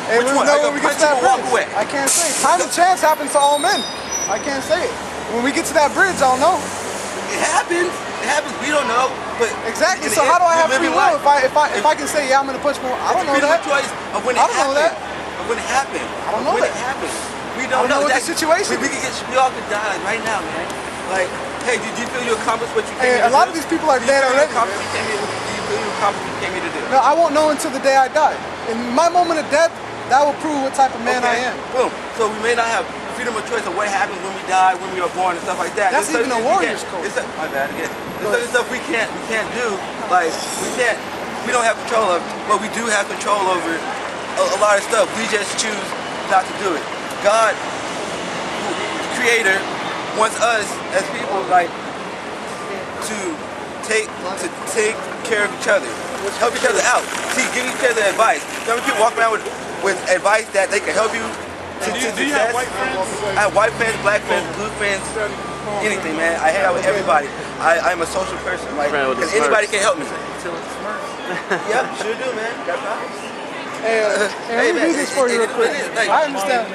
Hey, Which one? know I when go we get punch to that him or walk bridge. away? I can't say. Time and chance happens to all men. I can't say it. When we get to that bridge, I'll know. It happens. It happens. We don't know. But exactly. So how do I have free will if I can say yeah I'm gonna punch more? I don't know that. Choice of when it I don't know that. Of when it happened. I don't know when that. it happened. We don't know what the situation. We all could die like, right now, man. Like, hey, did you feel you accomplished what you came here to do? A lot of these people are dead already. Do you feel you accomplished what you came here to do? No, I won't know until the day I die. In my moment of death, that will prove what type of man I am. Boom. So we may not have freedom of choice of what happens when we die, when we are born, and stuff like that. That's even a warrior's code. My bad again. There's certain stuff we can't do. Like we don't have control of, but we do have control over a lot of stuff. We just choose not to do it. God, the Creator, wants us as people like to take care of each other, help each other out. See, give each other advice. Some people walk around with advice that they can help you. Do you have white friends? I have white friends, black friends, blue friends, anything, man. I hang out with everybody. I'm a social person, like, because anybody can help me. Yep, sure do, man. Hey, let me do this for you real quick. I understand.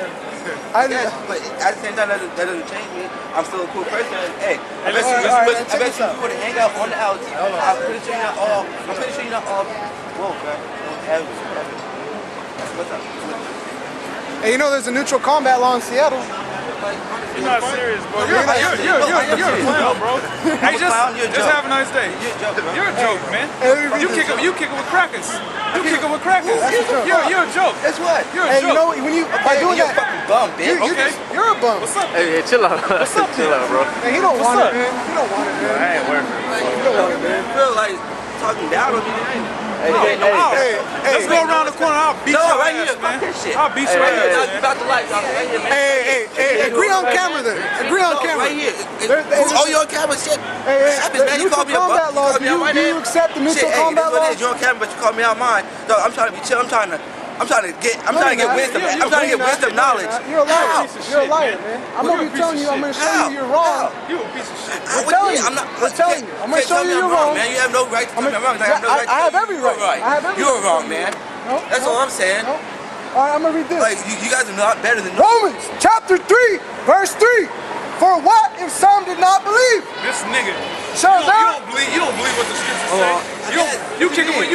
But at the same time, that doesn't change me. I'm still a cool person. Hey, I bet you put a hang out on the outs. I'm pretty sure you're not all. Whoa, man. What's up? Hey, you know there's a neutral combat law in Seattle. You're not serious, bro. You're a clown, bro. Hey, just have a nice day. You're a joke, man. You kick it with crackers. You kick it with crackers. You're a joke. That's what. You're a joke. You know when you by doing that, fucking bum, bitch. You're a bum. What's up? Hey, chill out. What's up, chill out, bro. Hey, he don't want it, man. He don't want it, man. I ain't working. You don't want it, man. I feel like talking down on me. Hey, let's go around the corner. I'll beat you right here, man. Shit. I'll beat you right here. About the light, right here, man. Hey, agree on camera then. Agree on camera. Right here. Oh, you on camera? Shit. You combat law. Do you accept the neutral combat law? You're on camera, but you call me out mine. So I'm trying to be chill. I'm trying to get wisdom. I'm trying to get wisdom knowledge. You're a liar. You're a liar, man. I'm gonna be telling you. I'm gonna show you you're wrong. You a piece of shit. We're telling you. We're telling you. I'm gonna show you you're wrong. Man, you have no right to tell me I'm wrong. I have every right. You're wrong, man. That's all I'm saying. All right, I'm gonna read this. Like you guys are not better than Romans chapter 3, verse 3. For what if some did not believe? This nigga. So you don't believe what the scriptures say. You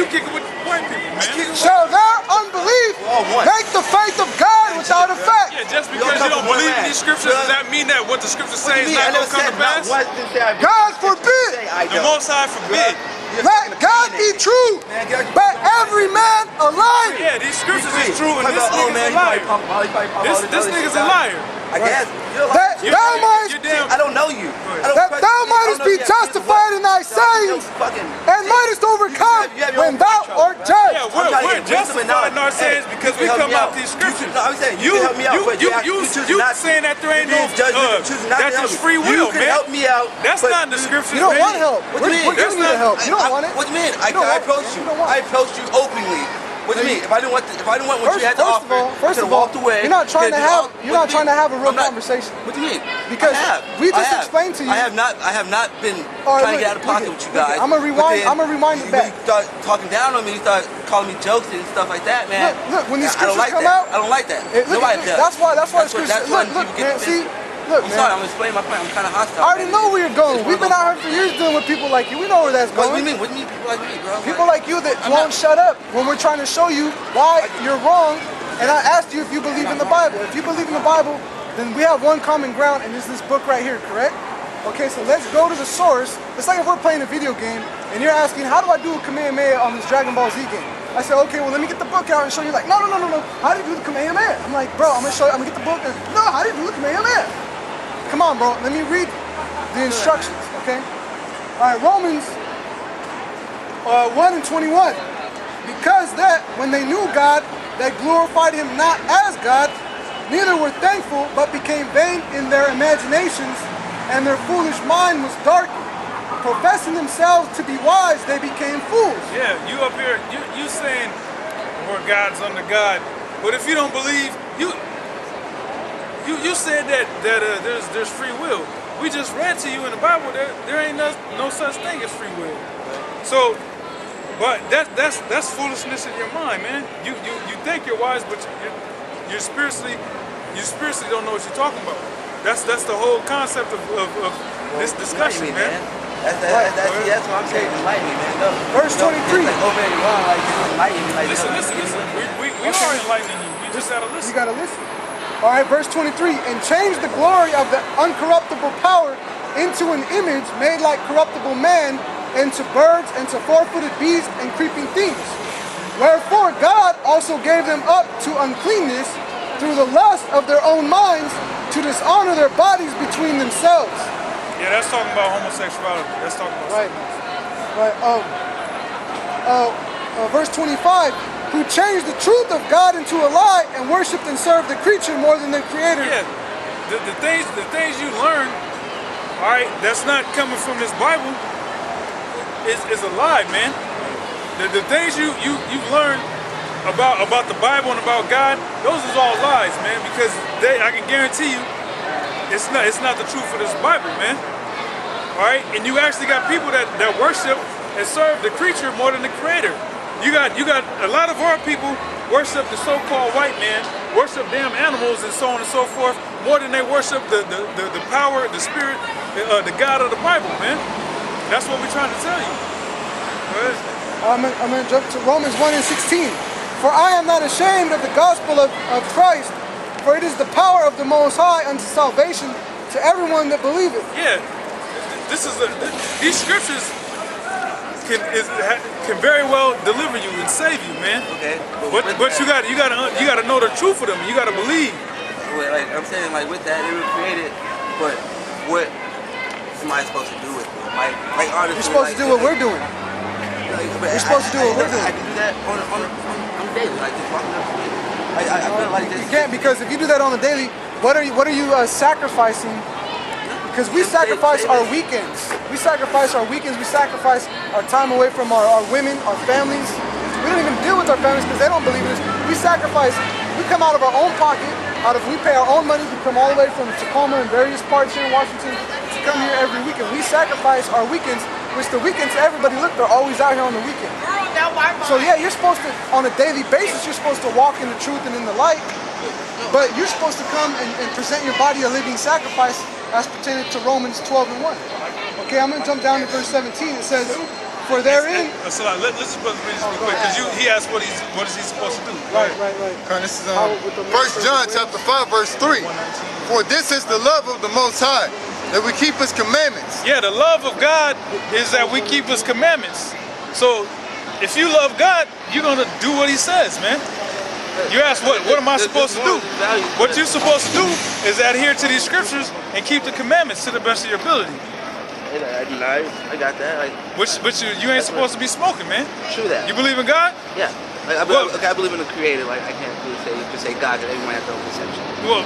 kick it with white people, man. Shall their unbelief make the faith of God without effect? Yeah, just because you don't believe in these scriptures, does that mean that what the scriptures say is not going to come to pass? God forbid. The Most High forbid. Let God be true, but every man a liar. Yeah, these scriptures is true, and this nigga's a liar. This nigga's a liar. I guess. That thou mightest, I don't know you. That thou mightest be justified in thy sayings, and mightest overcome when thou art judged. Yeah, we're justified in our sayings because we come out these scriptures. No, I'm saying you help me out. You saying that there ain't no that's just free will, man. You can help me out. That's not in the scriptures. You don't want help. We're giving you the help. You don't want it. What do you mean? I approached you. I approached you openly. What do you mean? If I didn't want what you had to offer, first of all, walked away. You're not trying to have a real conversation. What do you mean? Because we just explained to you. I have not been trying to get out of pocket with you guys. I'm gonna rewind it back. You start talking down on me. You start calling me jokes and stuff like that, man. Look, when these scriptures come out, I don't like that. Nobody does. That's why the scriptures. Look, man. See. Look, I'm sorry, I'm explaining my point. I'm kind of hostile. I already know where you're going. We've been out here for years dealing with people like you. We know where that's going. What do you mean? What do you mean people like me, bro? People like you that won't shut up when we're trying to show you why you're wrong. And I asked you if you believe in the Bible. If you believe in the Bible, then we have one common ground, and it's this book right here, correct? Okay, so let's go to the source. It's like if we're playing a video game, and you're asking, how do I do a Kamehameha on this Dragon Ball Z game? I said, okay, well, let me get the book out and show you. Like, no. How do you do the Kamehameha? I'm like, bro, I'm gonna show you. I'm gonna get the book. No, how do you do the Kamehameha? Come on, bro. Let me read the instructions, okay? All right, Romans 1 and 21. Because that when they knew God, they glorified him not as God, neither were thankful, but became vain in their imaginations, and their foolish mind was darkened. Professing themselves to be wise, they became fools. Yeah, you up here, you saying we're God's under God, but if you don't believe, You said that there's free will. We just read to you in the Bible that there ain't no such thing as free will. So But that's foolishness in your mind, man. You think you're wise, but you're spiritually don't know what you're talking about. That's the whole concept of this discussion, man. That's what I'm saying. Enlighten me, man. No, Verse 23. Like already wrong. Like just enlighten me. Like, Listen. We are enlightening you. You just gotta listen. You gotta listen. All right, verse 23. And change the glory of the uncorruptible power into an image made like corruptible man, and to birds, and to four-footed beasts, and creeping things. Wherefore God also gave them up to uncleanness through the lust of their own minds, to dishonor their bodies between themselves. Yeah, that's talking about homosexuality. That's talking about Verse 25. Who changed the truth of God into a lie and worshipped and served the creature more than the Creator. Yeah, the things you learn, all right, that's not coming from this Bible. Is a lie, man. The things you've learned about the Bible and about God, those is all lies, man. Because I can guarantee you, it's not the truth of this Bible, man. All right, and you actually got people that worship and serve the creature more than the Creator. You got a lot of our people worship the so-called white man, worship damn animals and so on and so forth, more than they worship the power, the spirit, the God of the Bible, man. That's what we're trying to tell you. I'm going to jump to Romans 1:16. For I am not ashamed of the gospel of Christ, for it is the power of the Most High unto salvation to everyone that believeth. Yeah, these scriptures can very well deliver you and save you, man. Okay. But you gotta know the truth of them. You gotta believe. Like I'm saying, like with that, they were created. But what am I supposed to do with it? Like honestly, You're supposed to do what we're doing. You're supposed to do what we're doing. I can do that on a daily, like just walking up to it. I feel like this. You can't, because if you do that on the daily, what are you sacrificing? Because we sacrifice our weekends. We sacrifice our weekends. We sacrifice our time away from our women, our families. We don't even deal with our families because they don't believe in us. We sacrifice. We come out of our own pocket. We pay our own money. We come all the way from Tacoma and various parts here in Washington to come here every weekend. We sacrifice our weekends, which the weekends to everybody, look, they're always out here on the weekend. So yeah, you're supposed to, on a daily basis, you're supposed to walk in the truth and in the light. But you're supposed to come and present your body a living sacrifice as pertaining to Romans 12:1. Okay, I'm going to jump down to verse 17. It says, for therein... Let's just read this real quick, because he asked what is he supposed to do. Right. This is 1 John chapter 5, verse 3. For this is the love of the Most High, that we keep His commandments. Yeah, the love of God is that we keep His commandments. So, if you love God, you're going to do what He says, man. You ask, what am I supposed to do? What you're supposed to do is adhere to these scriptures and keep the commandments to the best of your ability. I got that. But you ain't supposed to be smoking, man. True that. You believe in God? Yeah. I believe in the Creator. Like I can't really say God, because everyone has their own perception. Well,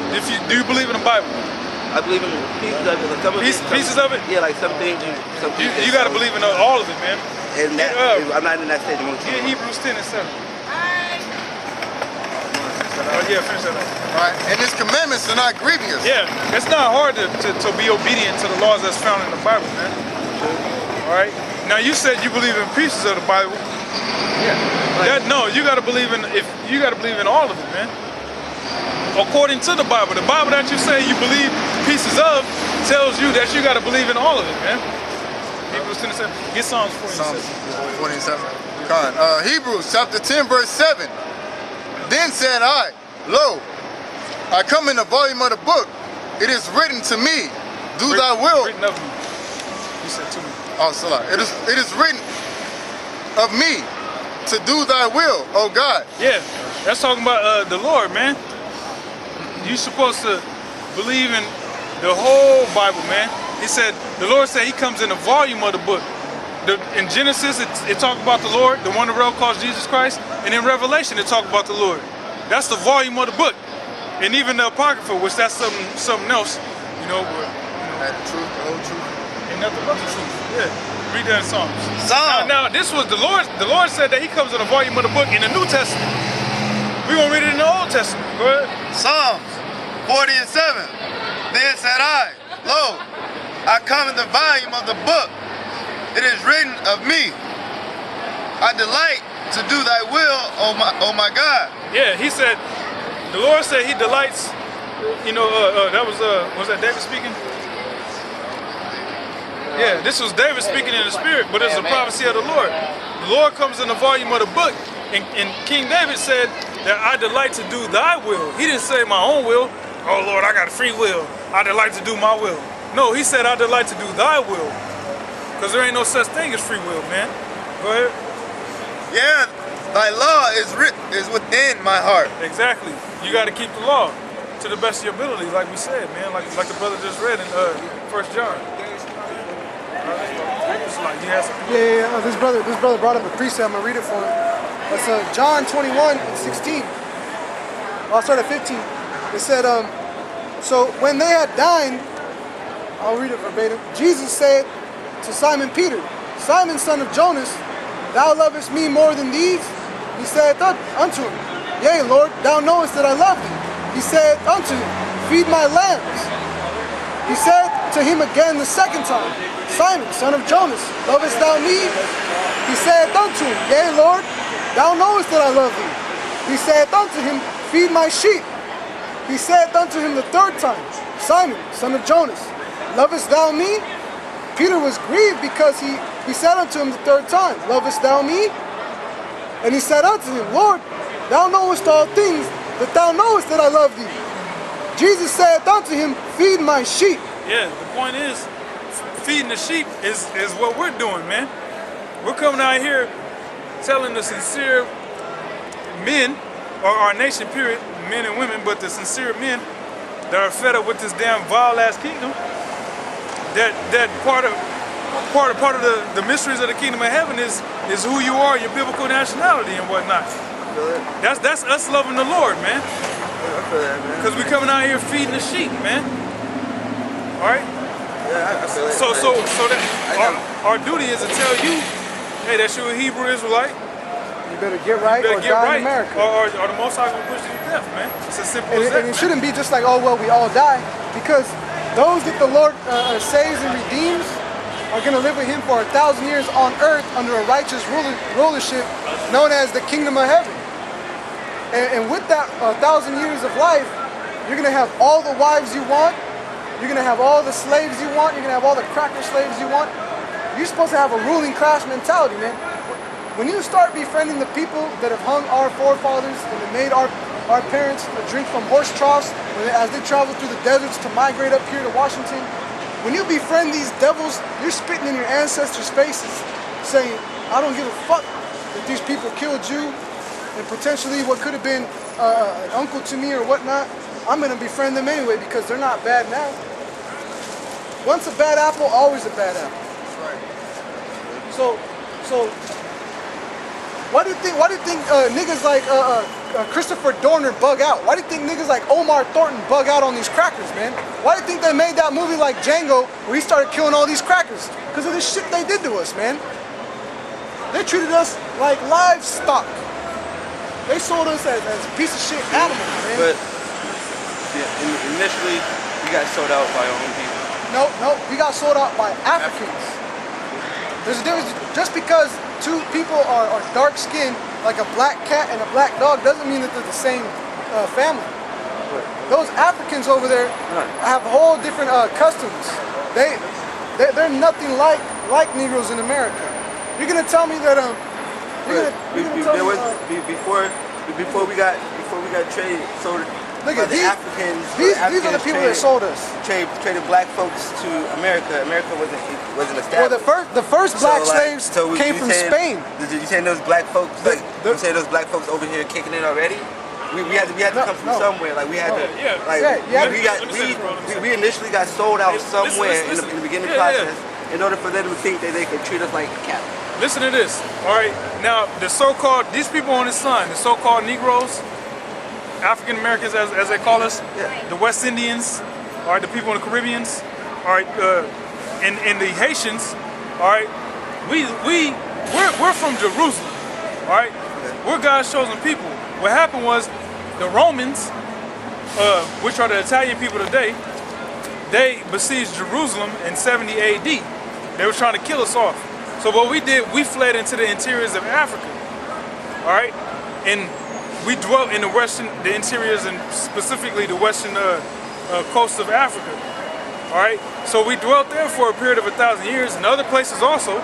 do you believe in the Bible? I believe in pieces of it. Yeah, like some things. You got to believe in all of it, man. And that, I'm not in that stage. Yeah, Hebrews 10:7. Yeah, finish that up. Right? And His commandments are not grievous. Yeah, it's not hard to be obedient to the laws that's found in the Bible, man. All right. Now you said you believe in pieces of the Bible. Yeah. No, you got to believe in all of it, man. According to the Bible that you say you believe pieces of tells you that you got to believe in all of it, man. Hebrews 10:7. Get Psalms 47. Hebrews chapter 10, verse 7. Then said I, lo, I come in the volume of the book. It is written to me, do thy will. Written of me. You said to me. Oh, sorry. It is written of me to do thy will, oh God. Yeah, that's talking about the Lord, man. You supposed to believe in the whole Bible, man. He said, the Lord said He comes in the volume of the book. In Genesis, it talks about the Lord, the one the world calls Jesus Christ, and in Revelation, it talks about the Lord. That's the volume of the book, and even the Apocrypha, which that's something else, you know. The truth, the whole truth, and nothing but the truth. Yeah, read that in Psalms. Now, this was the Lord. The Lord said that He comes in the volume of the book in the New Testament. We're gonna read it in the Old Testament. Go ahead. Psalms 40:7. Then said I, lo, I come in the volume of the book. It is written of me. I delight to do thy will, oh my God. Yeah, he said, the Lord said he delights, that was that David speaking? Yeah, this was David speaking in the spirit, but it's a prophecy of the Lord. The Lord comes in the volume of the book, and King David said that I delight to do thy will. He didn't say my own will. Oh Lord, I got a free will. I delight to do my will. No, he said I delight to do thy will. Because there ain't no such thing as free will, man. Go ahead. Yeah, thy law is within my heart. Exactly. You got to keep the law to the best of your ability, like we said, man. Like the brother just read in 1 John. Yeah. This brother brought up a precept. I'm gonna read it for him. It's John 21 and 16. I'll start at 15. It said, so when they had dined, I'll read it verbatim. Jesus said to Simon Peter, Simon, son of Jonas, thou lovest me more than these? He said unto him, Yea, Lord, thou knowest that I love thee. He said unto him, Feed my lambs. He said to him again the second time, Simon, son of Jonas, lovest thou me? He said unto him, Yea, Lord, thou knowest that I love thee. He said unto him, Feed my sheep. He said unto him the third time, Simon, son of Jonas, lovest thou me? Peter was grieved because he said unto him the third time, Lovest thou me? And he said unto him, Lord, thou knowest all things, that thou knowest that I love thee. Jesus said unto him, Feed my sheep. Yeah, the point is, feeding the sheep is what we're doing, man. We're coming out here telling the sincere men, or our nation period, men and women, but the sincere men that are fed up with this damn vile ass kingdom, that part of the mysteries of the kingdom of heaven is who you are, your biblical nationality and whatnot. That's us loving the Lord, man. Because we're coming out here feeding the sheep, man. All right. Yeah, I feel it. So that our duty is to tell you, hey, that you're a Hebrew Israelite. You better get right or die in America. Or the Most High gonna push you to death, man. It's as simple as that. And it shouldn't be just like, oh, well, we all die. Because those that the Lord saves and redeems are going to live with him for 1,000 years on earth under a righteous rulership known as the kingdom of heaven. And with that 1,000 years of life, you're going to have all the wives you want. You're going to have all the slaves you want. You're going to have all the cracker slaves you want. You're supposed to have a ruling class mentality, man. When you start befriending the people that have hung our forefathers and that made our parents drink from horse troughs as they travel through the deserts to migrate up here to Washington, when you befriend these devils, you're spitting in your ancestors' faces, saying, I don't give a fuck that these people killed you and potentially what could have been an uncle to me or whatnot. I'm going to befriend them anyway because they're not bad now. Once a bad apple, always a bad apple. Right. So why do you think niggas like Christopher Dorner bug out? Why do you think niggas like Omar Thornton bug out on these crackers, man? Why do you think they made that movie like Django where he started killing all these crackers? Because of the shit they did to us, man. They treated us like livestock. They sold us as piece of shit animals, man. But initially, we got sold out by our own people. No, we got sold out by Africans. There's a difference. Just because two people are dark skinned, like a black cat and a black dog, doesn't mean that they're the same family. Those Africans over there have whole different customs. They're nothing like Negroes in America. You're gonna tell me that before we got traded, sold. Look at the these Africans. these are the people that sold us. Traded black folks to America. America wasn't established. Well, the first black slaves came from Spain. You saying those black folks you saying those black folks over here kicking it already? We had to come from somewhere. Like we had to. We initially got sold out somewhere in the beginning process in order for them to think that they could treat us like cattle. Listen to this. All right. Now these people on this sign, the so-called Negroes, African Americans, as they call us, the West Indians, all right, the people in the Caribbeans, all right, and the Haitians, all right, we're from Jerusalem, all right, we're God's chosen people. What happened was the Romans, which are the Italian people today, they besieged Jerusalem in 70 AD. They were trying to kill us off. So what we did, we fled into the interiors of Africa, all right? And we dwelt in the interiors and specifically the western coast of Africa, all right? So we dwelt there for a period of 1,000 years and other places also.